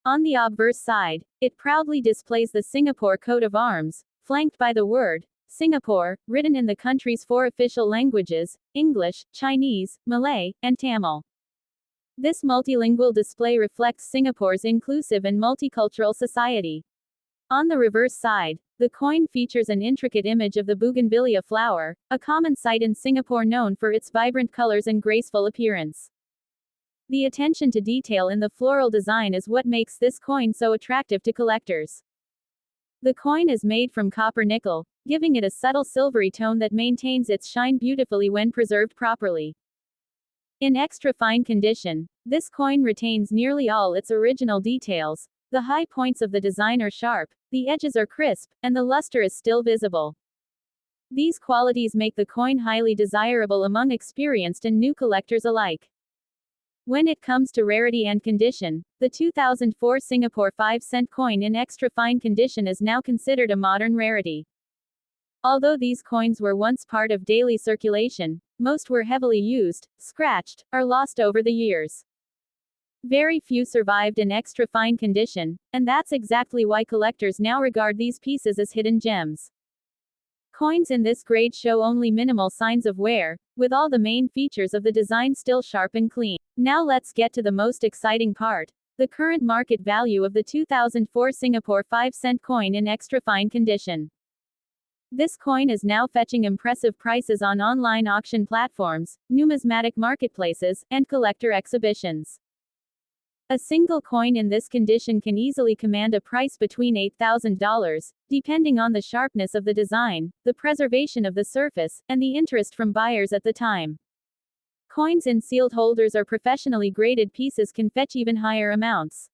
On the obverse side, it proudly displays the Singapore coat of arms, flanked by the word Singapore, written in the country's 4 official languages: English, Chinese, Malay, and Tamil. This multilingual display reflects Singapore's inclusive and multicultural society. On the reverse side, the coin features an intricate image of the bougainvillea flower, a common sight in Singapore known for its vibrant colors and graceful appearance. The attention to detail in the floral design is what makes this coin so attractive to collectors. The coin is made from copper nickel, giving it a subtle silvery tone that maintains its shine beautifully when preserved properly. In extra fine condition, this coin retains nearly all its original details. The high points of the design are sharp, the edges are crisp, and the luster is still visible. These qualities make the coin highly desirable among experienced and new collectors alike. When it comes to rarity and condition, the 2004 Singapore 5-cent coin in extra fine condition is now considered a modern rarity. Although these coins were once part of daily circulation, most were heavily used, scratched, or lost over the years. Very few survived in extra fine condition, and that's exactly why collectors now regard these pieces as hidden gems. Coins in this grade show only minimal signs of wear, with all the main features of the design still sharp and clean. Now let's get to the most exciting part, the current market value of the 2004 Singapore 5-cent coin in extra fine condition. This coin is now fetching impressive prices on online auction platforms, numismatic marketplaces, and collector exhibitions. A single coin in this condition can easily command a price between $8,000, depending on the sharpness of the design, the preservation of the surface, and the interest from buyers at the time. Coins in sealed holders or professionally graded pieces can fetch even higher amounts.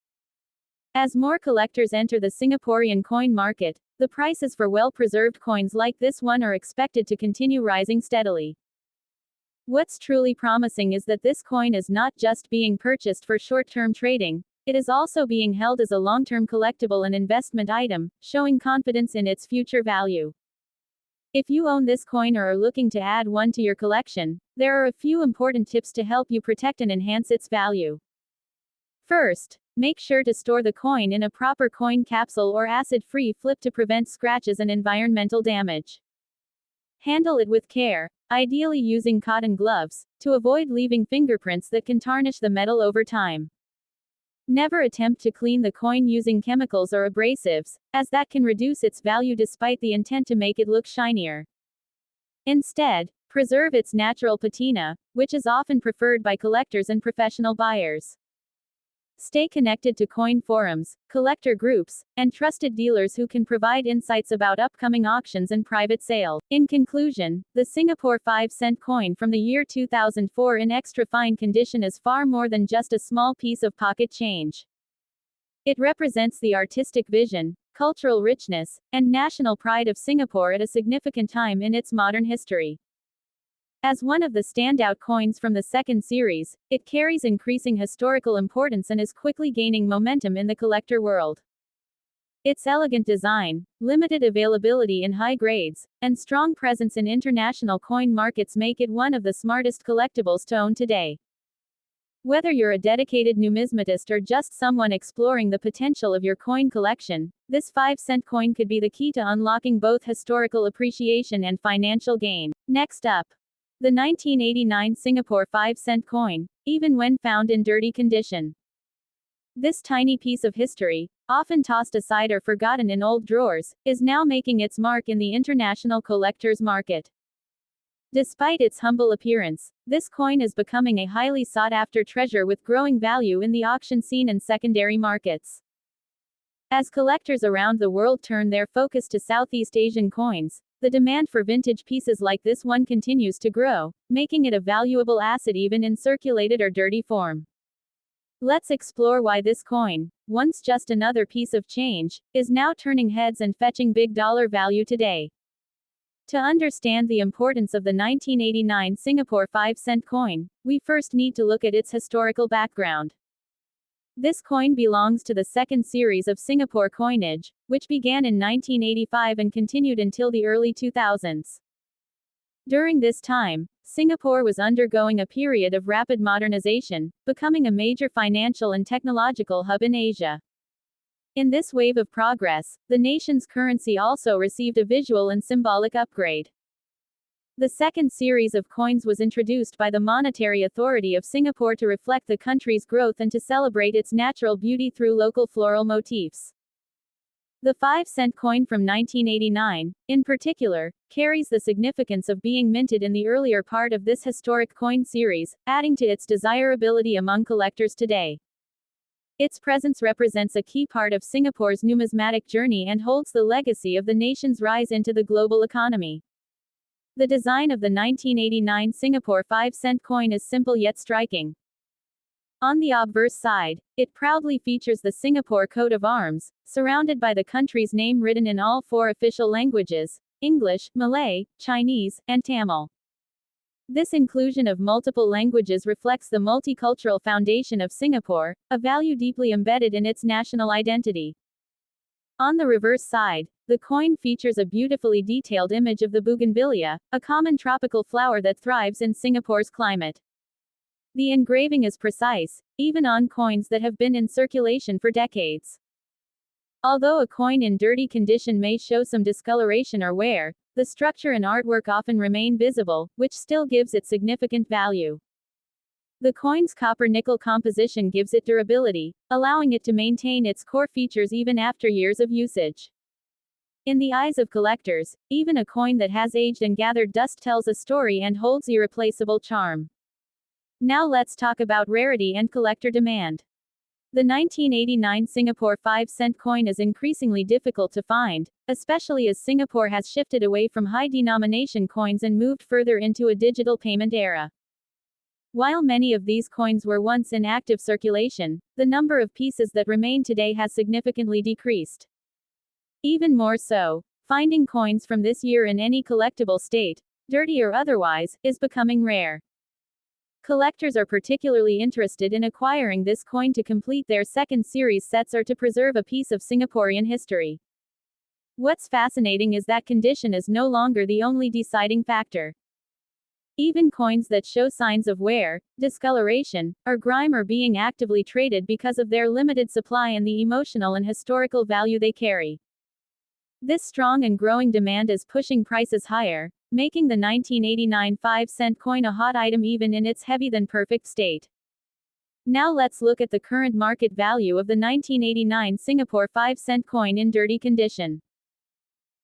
As more collectors enter the Singaporean coin market, the prices for well-preserved coins like this one are expected to continue rising steadily. What's truly promising is that this coin is not just being purchased for short-term trading, it is also being held as a long-term collectible and investment item, showing confidence in its future value. If you own this coin or are looking to add one to your collection, there are a few important tips to help you protect and enhance its value. First, make sure to store the coin in a proper coin capsule or acid-free flip to prevent scratches and environmental damage. Handle it with care, ideally using cotton gloves, to avoid leaving fingerprints that can tarnish the metal over time. Never attempt to clean the coin using chemicals or abrasives, as that can reduce its value despite the intent to make it look shinier. Instead, preserve its natural patina, which is often preferred by collectors and professional buyers. Stay connected to coin forums, collector groups, and trusted dealers who can provide insights about upcoming auctions and private sales. In conclusion, the Singapore 5-cent coin from the year 2004 in extra fine condition is far more than just a small piece of pocket change. It represents the artistic vision, cultural richness, and national pride of Singapore at a significant time in its modern history. As one of the standout coins from the second series, it carries increasing historical importance and is quickly gaining momentum in the collector world. Its elegant design, limited availability in high grades, and strong presence in international coin markets make it one of the smartest collectibles to own today. Whether you're a dedicated numismatist or just someone exploring the potential of your coin collection, this 5-cent coin could be the key to unlocking both historical appreciation and financial gain. Next up, the 1989 Singapore 5-cent coin, even when found in dirty condition. This tiny piece of history, often tossed aside or forgotten in old drawers, is now making its mark in the international collector's market. Despite its humble appearance, this coin is becoming a highly sought-after treasure with growing value in the auction scene and secondary markets. As collectors around the world turn their focus to Southeast Asian coins, the demand for vintage pieces like this one continues to grow, making it a valuable asset even in circulated or dirty form. Let's explore why this coin, once just another piece of change, is now turning heads and fetching big dollar value today. To understand the importance of the 1989 Singapore 5-cent coin, we first need to look at its historical background. This coin belongs to the second series of Singapore coinage, which began in 1985 and continued until the early 2000s. During this time, Singapore was undergoing a period of rapid modernization, becoming a major financial and technological hub in Asia. In this wave of progress, the nation's currency also received a visual and symbolic upgrade. The second series of coins was introduced by the Monetary Authority of Singapore to reflect the country's growth and to celebrate its natural beauty through local floral motifs. The 5-cent coin from 1989, in particular, carries the significance of being minted in the earlier part of this historic coin series, adding to its desirability among collectors today. Its presence represents a key part of Singapore's numismatic journey and holds the legacy of the nation's rise into the global economy. The design of the 1989 Singapore 5-cent coin is simple yet striking. On the obverse side, it proudly features the Singapore coat of arms, surrounded by the country's name written in all 4 official languages: English, Malay, Chinese, and Tamil. This inclusion of multiple languages reflects the multicultural foundation of Singapore, a value deeply embedded in its national identity. On the reverse side, the coin features a beautifully detailed image of the bougainvillea, a common tropical flower that thrives in Singapore's climate. The engraving is precise, even on coins that have been in circulation for decades. Although a coin in dirty condition may show some discoloration or wear, the structure and artwork often remain visible, which still gives it significant value. The coin's copper-nickel composition gives it durability, allowing it to maintain its core features even after years of usage. In the eyes of collectors, even a coin that has aged and gathered dust tells a story and holds irreplaceable charm. Now let's talk about rarity and collector demand. The 1989 Singapore 5-cent coin is increasingly difficult to find, especially as Singapore has shifted away from high-denomination coins and moved further into a digital payment era. While many of these coins were once in active circulation, the number of pieces that remain today has significantly decreased. Even more so, finding coins from this year in any collectible state, dirty or otherwise, is becoming rare. Collectors are particularly interested in acquiring this coin to complete their second series sets or to preserve a piece of Singaporean history. What's fascinating is that condition is no longer the only deciding factor. Even coins that show signs of wear, discoloration, or grime are being actively traded because of their limited supply and the emotional and historical value they carry. This strong and growing demand is pushing prices higher, making the 1989 5-cent coin a hot item even in its heavy-than-perfect state. Now let's look at the current market value of the 1989 Singapore 5-cent coin in dirty condition.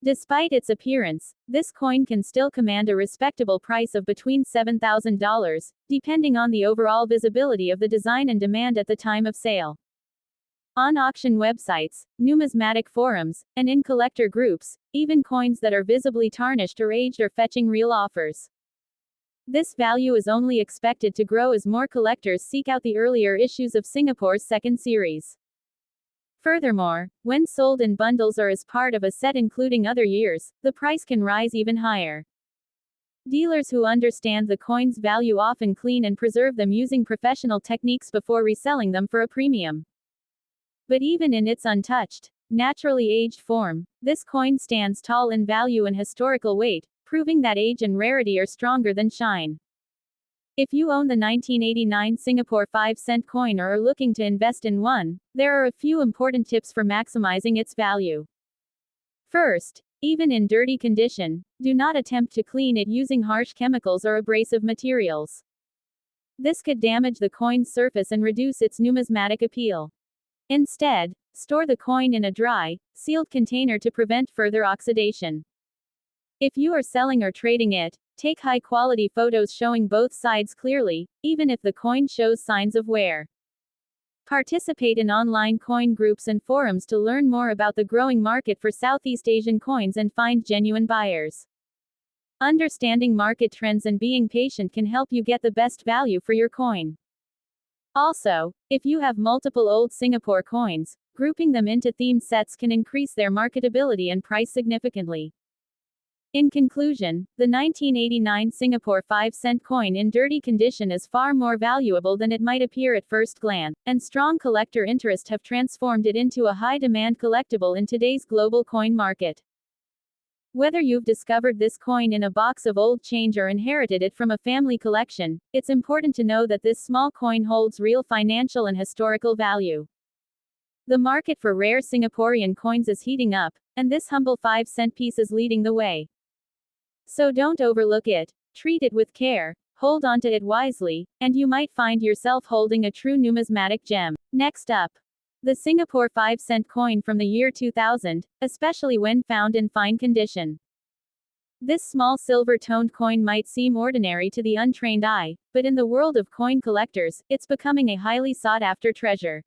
Despite its appearance, this coin can still command a respectable price of between $7,000, depending on the overall visibility of the design and demand at the time of sale. On auction websites, numismatic forums, and in collector groups, even coins that are visibly tarnished or aged are fetching real offers. This value is only expected to grow as more collectors seek out the earlier issues of Singapore's second series. Furthermore, when sold in bundles or as part of a set including other years, the price can rise even higher. Dealers who understand the coin's value often clean and preserve them using professional techniques before reselling them for a premium. But even in its untouched, naturally aged form, this coin stands tall in value and historical weight, proving that age and rarity are stronger than shine. If you own the 1989 Singapore 5-cent coin or are looking to invest in one, there are a few important tips for maximizing its value. First, even in dirty condition, do not attempt to clean it using harsh chemicals or abrasive materials. This could damage the coin's surface and reduce its numismatic appeal. Instead, store the coin in a dry, sealed container to prevent further oxidation. If you are selling or trading it, take high-quality photos showing both sides clearly, even if the coin shows signs of wear. Participate in online coin groups and forums to learn more about the growing market for Southeast Asian coins and find genuine buyers. Understanding market trends and being patient can help you get the best value for your coin. Also, if you have multiple old Singapore coins, grouping them into themed sets can increase their marketability and price significantly. In conclusion, the 1989 Singapore 5-cent coin in dirty condition is far more valuable than it might appear at first glance, and strong collector interest have transformed it into a high-demand collectible in today's global coin market. Whether you've discovered this coin in a box of old change or inherited it from a family collection, it's important to know that this small coin holds real financial and historical value. The market for rare Singaporean coins is heating up, and this humble 5-cent piece is leading the way. So don't overlook it, treat it with care, hold onto it wisely, and you might find yourself holding a true numismatic gem. Next up, the Singapore 5-cent coin from the year 2000, especially when found in fine condition. This small silver-toned coin might seem ordinary to the untrained eye, but in the world of coin collectors, it's becoming a highly sought-after treasure.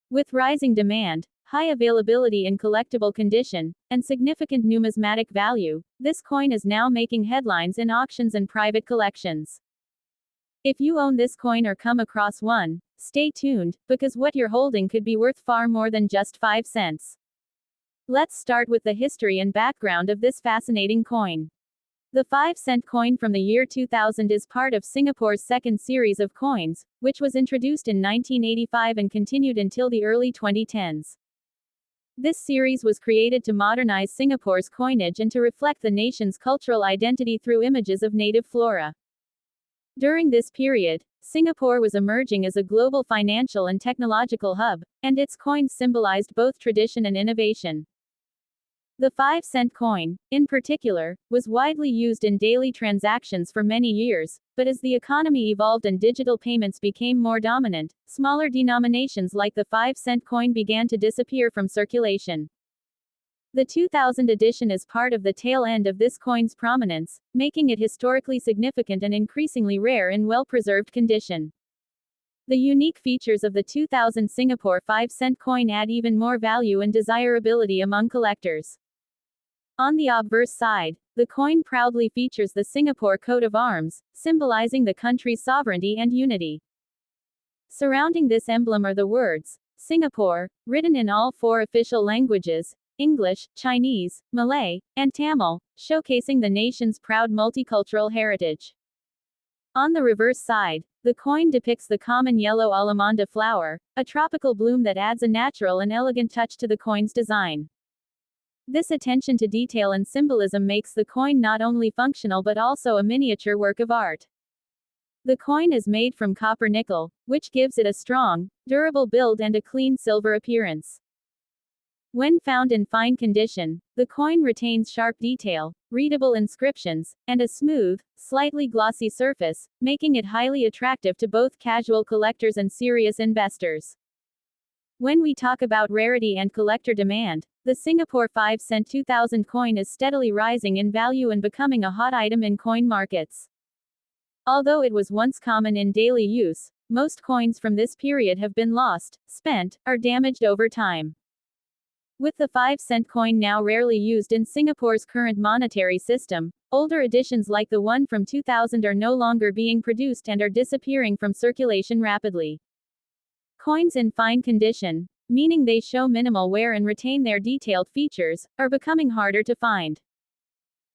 With rising demand, high availability in collectible condition, and significant numismatic value, this coin is now making headlines in auctions and private collections. If you own this coin or come across one, stay tuned, because what you're holding could be worth far more than just 5 cents. Let's start with the history and background of this fascinating coin. The 5-cent coin from the year 2000 is part of Singapore's second series of coins, which was introduced in 1985 and continued until the early 2010s. This series was created to modernize Singapore's coinage and to reflect the nation's cultural identity through images of native flora. During this period, Singapore was emerging as a global financial and technological hub, and its coins symbolized both tradition and innovation. The 5-cent coin, in particular, was widely used in daily transactions for many years, but as the economy evolved and digital payments became more dominant, smaller denominations like the 5-cent coin began to disappear from circulation. The 2000 edition is part of the tail end of this coin's prominence, making it historically significant and increasingly rare in well-preserved condition. The unique features of the 2000 Singapore 5-cent coin add even more value and desirability among collectors. On the obverse side, the coin proudly features the Singapore coat of arms, symbolizing the country's sovereignty and unity. Surrounding this emblem are the words, Singapore, written in all 4 official languages, English, Chinese, Malay, and Tamil, showcasing the nation's proud multicultural heritage. On the reverse side, the coin depicts the common yellow alamanda flower, a tropical bloom that adds a natural and elegant touch to the coin's design. This attention to detail and symbolism makes the coin not only functional but also a miniature work of art. The coin is made from copper nickel, which gives it a strong, durable build and a clean silver appearance. When found in fine condition, the coin retains sharp detail, readable inscriptions, and a smooth, slightly glossy surface, making it highly attractive to both casual collectors and serious investors. When we talk about rarity and collector demand, the Singapore 5-cent 2000 coin is steadily rising in value and becoming a hot item in coin markets. Although it was once common in daily use, most coins from this period have been lost, spent, or damaged over time. With the 5-cent coin now rarely used in Singapore's current monetary system, older editions like the one from 2000 are no longer being produced and are disappearing from circulation rapidly. Coins in fine condition, meaning they show minimal wear and retain their detailed features, are becoming harder to find.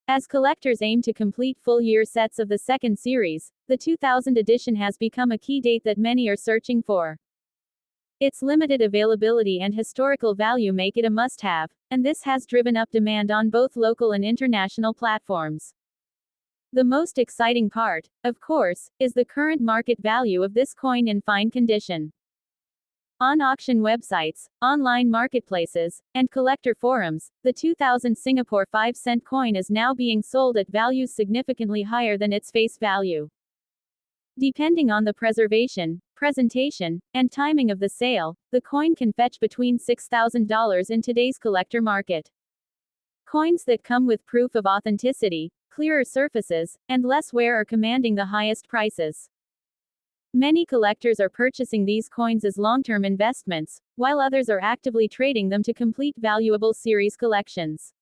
As collectors aim to complete full-year sets of the second series, the 2000 edition has become a key date that many are searching for. Its limited availability and historical value make it a must-have, and this has driven up demand on both local and international platforms. The most exciting part, of course, is the current market value of this coin in fine condition. On auction websites, online marketplaces, and collector forums, the 2000 Singapore 5-cent coin is now being sold at values significantly higher than its face value. Depending on the preservation, presentation, and timing of the sale, the coin can fetch between $6,000 in today's collector market. Coins that come with proof of authenticity, clearer surfaces, and less wear are commanding the highest prices. Many collectors are purchasing these coins as long-term investments, while others are actively trading them to complete valuable series collections.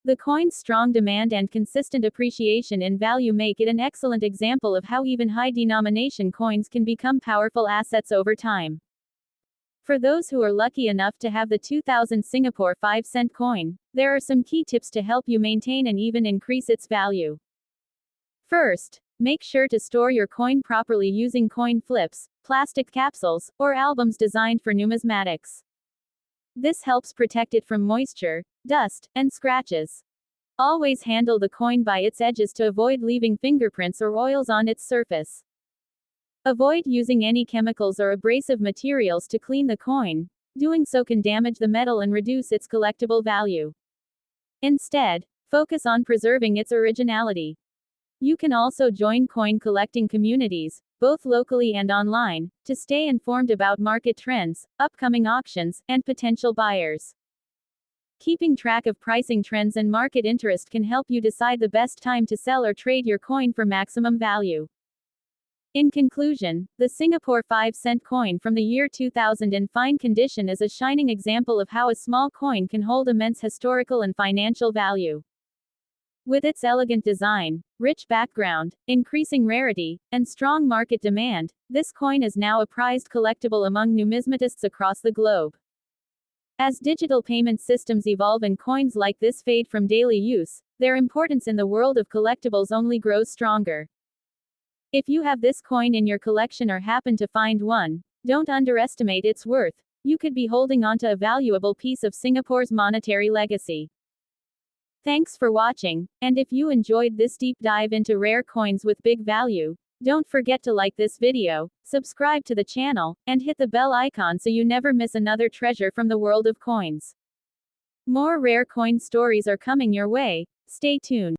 The coin's strong demand and consistent appreciation in value make it an excellent example of how even high-denomination coins can become powerful assets over time. For those who are lucky enough to have the 2000 Singapore 5-cent coin, there are some key tips to help you maintain and even increase its value. First, make sure to store your coin properly using coin flips, plastic capsules, or albums designed for numismatics. This helps protect it from moisture, dust, and scratches. Always handle the coin by its edges to avoid leaving fingerprints or oils on its surface. Avoid using any chemicals or abrasive materials to clean the coin. Doing so can damage the metal and reduce its collectible value. Instead, focus on preserving its originality. You can also join coin collecting communities, both locally and online, to stay informed about market trends, upcoming auctions, and potential buyers. Keeping track of pricing trends and market interest can help you decide the best time to sell or trade your coin for maximum value. In conclusion, the Singapore 5-cent coin from the year 2000 in fine condition is a shining example of how a small coin can hold immense historical and financial value. With its elegant design, rich background, increasing rarity, and strong market demand, this coin is now a prized collectible among numismatists across the globe. As digital payment systems evolve and coins like this fade from daily use, their importance in the world of collectibles only grows stronger. If you have this coin in your collection or happen to find one, don't underestimate its worth. You could be holding onto a valuable piece of Singapore's monetary legacy. Thanks for watching, and if you enjoyed this deep dive into rare coins with big value, Don't forget to like this video, subscribe to the channel, and hit the bell icon so you never miss another treasure from the world of coins. More rare coin stories are coming your way. Stay tuned.